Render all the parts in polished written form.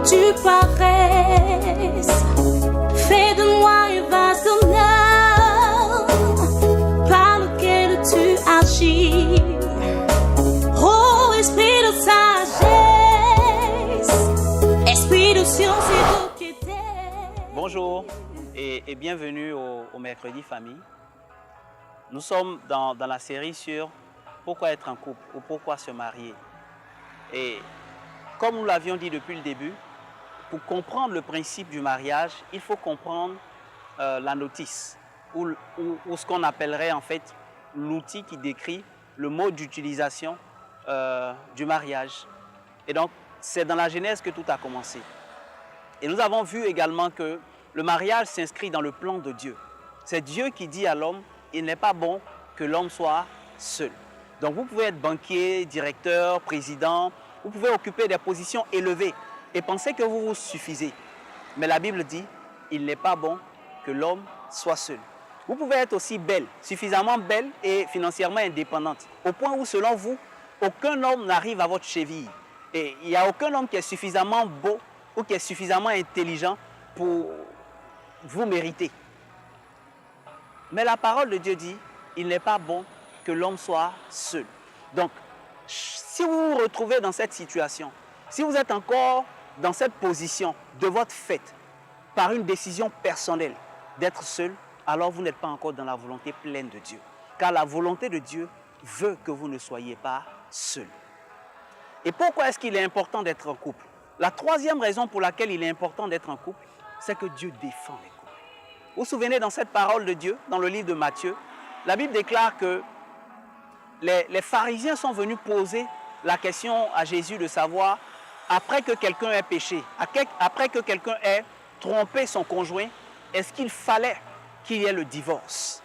tu paraisses. Fais de moi un vase d'honneur par lequel tu agis. Oh, esprit de sagesse, esprit de science et de piété. Bonjour et bienvenue au Mercredi Famille. Nous sommes dans la série sur pourquoi être en couple ou pourquoi se marier. Et comme nous l'avions dit depuis le début, pour comprendre le principe du mariage, il faut comprendre la notice ou ce qu'on appellerait en fait l'outil qui décrit le mode d'utilisation du mariage. Et donc, c'est dans la Genèse que tout a commencé. Et nous avons vu également que le mariage s'inscrit dans le plan de Dieu. C'est Dieu qui dit à l'homme, il n'est pas bon que l'homme soit seul. Donc vous pouvez être banquier, directeur, président, vous pouvez occuper des positions élevées et penser que vous vous suffisez. Mais la Bible dit, il n'est pas bon que l'homme soit seul. Vous pouvez être aussi belle, suffisamment belle et financièrement indépendante, au point où selon vous, aucun homme n'arrive à votre cheville. Et il n'y a aucun homme qui est suffisamment beau ou qui est suffisamment intelligent pour vous mériter. Mais la parole de Dieu dit, il n'est pas bon que l'homme soit seul. Donc, si vous vous retrouvez dans cette situation, si vous êtes encore dans cette position de votre fait, par une décision personnelle d'être seul, alors vous n'êtes pas encore dans la volonté pleine de Dieu. Car la volonté de Dieu veut que vous ne soyez pas seul. Et pourquoi est-ce qu'il est important d'être en couple? La troisième raison pour laquelle il est important d'être en couple, c'est que Dieu défend les couples. Vous vous souvenez, dans cette parole de Dieu, dans le livre de Matthieu, la Bible déclare que les pharisiens sont venus poser la question à Jésus de savoir, après que quelqu'un ait péché, après que quelqu'un ait trompé son conjoint, est-ce qu'il fallait qu'il y ait le divorce?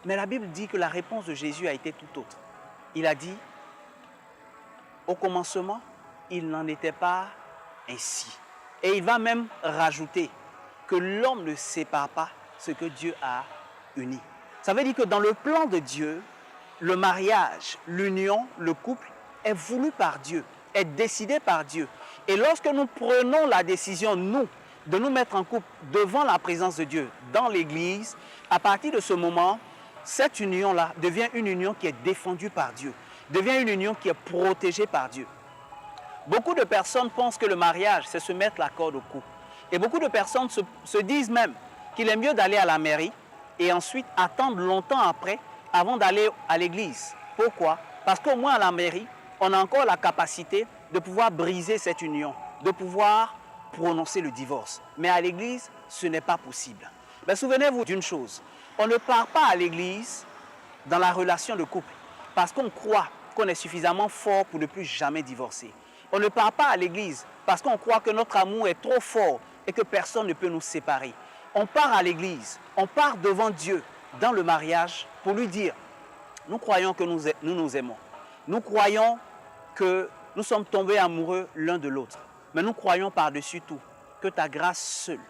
Mais la Bible dit que la réponse de Jésus a été tout autre. Il a dit, au commencement, il n'en était pas ainsi. Et il va même rajouter que l'homme ne sépare pas ce que Dieu a uni. Ça veut dire que dans le plan de Dieu, le mariage, l'union, le couple est voulu par Dieu, est décidé par Dieu. Et lorsque nous prenons la décision, nous, de nous mettre en couple devant la présence de Dieu, dans l'Église, à partir de ce moment, cette union-là devient une union qui est défendue par Dieu, devient une union qui est protégée par Dieu. Beaucoup de personnes pensent que le mariage, c'est se mettre la corde au cou. Et beaucoup de personnes se disent même qu'il est mieux d'aller à la mairie et ensuite attendre longtemps après avant d'aller à l'église. Pourquoi? Parce qu'au moins à la mairie, on a encore la capacité de pouvoir briser cette union, de pouvoir prononcer le divorce. Mais à l'église, ce n'est pas possible. Mais souvenez-vous d'une chose, on ne part pas à l'église dans la relation de couple parce qu'on croit qu'on est suffisamment fort pour ne plus jamais divorcer. On ne part pas à l'église parce qu'on croit que notre amour est trop fort et que personne ne peut nous séparer. On part à l'église, on part devant Dieu dans le mariage pour lui dire, nous croyons que nous nous aimons. Nous croyons que nous sommes tombés amoureux l'un de l'autre. Mais nous croyons par-dessus tout que ta grâce seule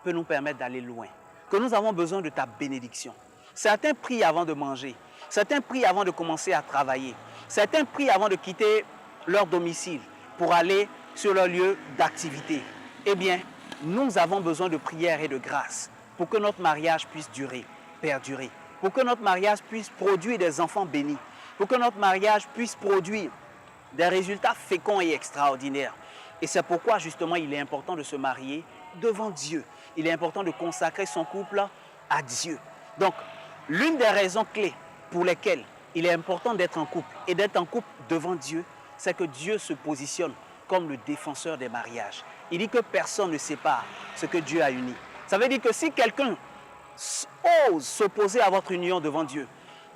peut nous permettre d'aller loin. Que nous avons besoin de ta bénédiction. Certains prient avant de manger. Certains prient avant de commencer à travailler. Certains prient avant de quitter leur domicile pour aller sur leur lieu d'activité. Eh bien, nous avons besoin de prière et de grâce pour que notre mariage puisse durer, perdurer, pour que notre mariage puisse produire des enfants bénis, pour que notre mariage puisse produire des résultats féconds et extraordinaires. Et c'est pourquoi justement il est important de se marier devant Dieu. Il est important de consacrer son couple à Dieu. Donc, l'une des raisons clés pour lesquelles il est important d'être en couple et d'être en couple devant Dieu, c'est que Dieu se positionne comme le défenseur des mariages. Il dit que personne ne sépare ce que Dieu a uni. Ça veut dire que si quelqu'un ose s'opposer à votre union devant Dieu,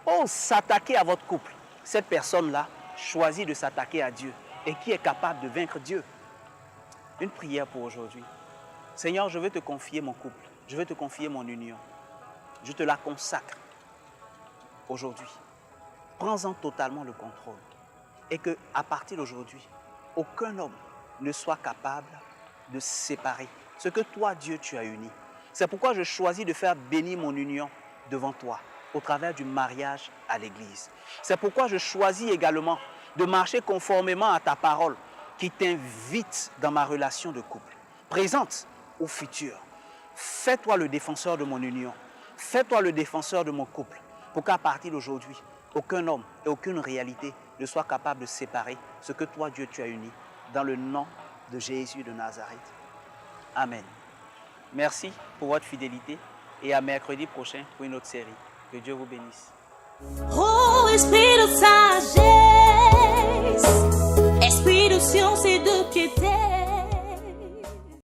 ose s'attaquer à votre couple, cette personne-là choisit de s'attaquer à Dieu. Et qui est capable de vaincre Dieu? Une prière pour aujourd'hui. Seigneur, je veux te confier mon couple. Je veux te confier mon union. Je te la consacre aujourd'hui. Prends-en totalement le contrôle. Et qu'à partir d'aujourd'hui, aucun homme ne soit capable de séparer ce que toi, Dieu, tu as uni. C'est pourquoi je choisis de faire bénir mon union devant toi, au travers du mariage à l'église. C'est pourquoi je choisis également de marcher conformément à ta parole, qui t'invite dans ma relation de couple, présente ou future. Fais-toi le défenseur de mon union. Fais-toi le défenseur de mon couple pour qu'à partir d'aujourd'hui, aucun homme et aucune réalité ne soit capable de séparer ce que toi, Dieu, tu as uni. Dans le nom de Jésus de Nazareth. Amen. Merci pour votre fidélité et à mercredi prochain pour une autre série. Que Dieu vous bénisse. Oh, esprit de sagesse, esprit de science et de piété.